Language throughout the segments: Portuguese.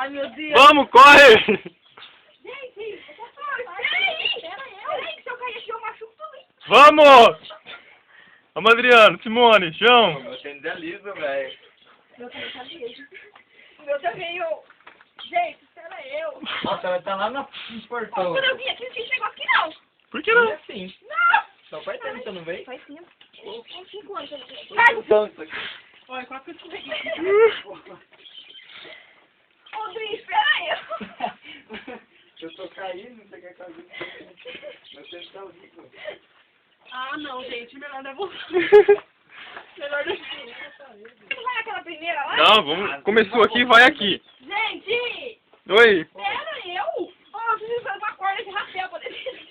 Ai, meu Deus. Vamos, corre! Gente, peraí, se eu cair aqui eu machuco tudo. Vamos! Vamos, Adriano, Simone, João. Meu tênis é liso, velho. Meu tênis tá liso. O meu também, eu. Gente, espera eu. Nossa, vai estar lá no portão. Quando eu vim aqui, não tinha esse negócio aqui, não. Por que não? É assim. Não! Só faz tempo que você não veio? Faz 5. 5 anos. Então, isso aqui. Olha, quase que eu escorreguei. Ô, Dri, espera eu. Eu tô caindo, você quer cair? Meu tênis tá horrível. Ah, não, gente, melhor não é você. Melhor não é você. Não vai naquela primeira lá? Não, vamos. Começou aqui, vai aqui. Gente! Oi. Espera eu! Ô, eu preciso fazer uma corda de rapel pra descer.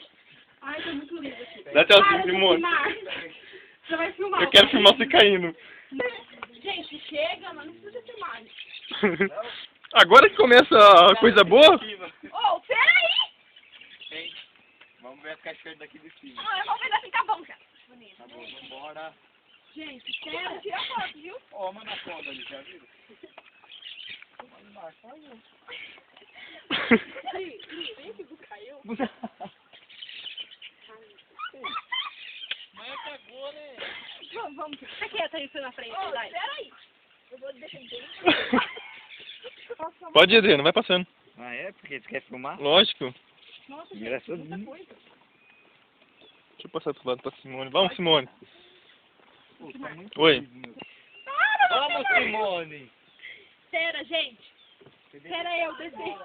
Ai, tá muito lindo aqui. Dá tchauzinho, Para de Simone. filmar. Você vai filmar. Eu quero filmar você caindo. Gente, chega, mas não precisa filmar. Agora que começa a coisa boa? Ô, peraí! Vamos ver as caixinhas daqui de cima. Não, eu vou ver assim, tá bom, cara. Bonito. Tá bom, vambora. Gente, espera, tira foto, viu? Ó, manda a foto ali, já viu? Manda embaixo, olha. Vem que caiu. Mas cagou, né? Vamos. Fica quieta aí, você na frente. Ô, peraí. Eu vou defender. Pode ir, Adriano, vai passando. Ah, é? Porque você quer filmar? Lógico. Nossa, gente, Graças a muita Deus. coisa. Deixa eu passar do lado pra Simone. Vamos, Simone. Pô, tá muito Oi. lindo, meu. Para, Vamos, você Simone! Espera, gente. Espera eu descer.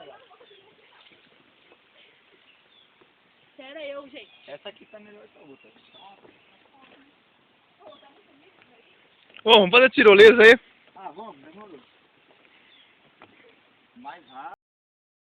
Espera eu, gente. Essa aqui tá melhor que a outra. Ô, vamos fazer tirolesa aí. Ah, vamos, demorou. Mais rápido.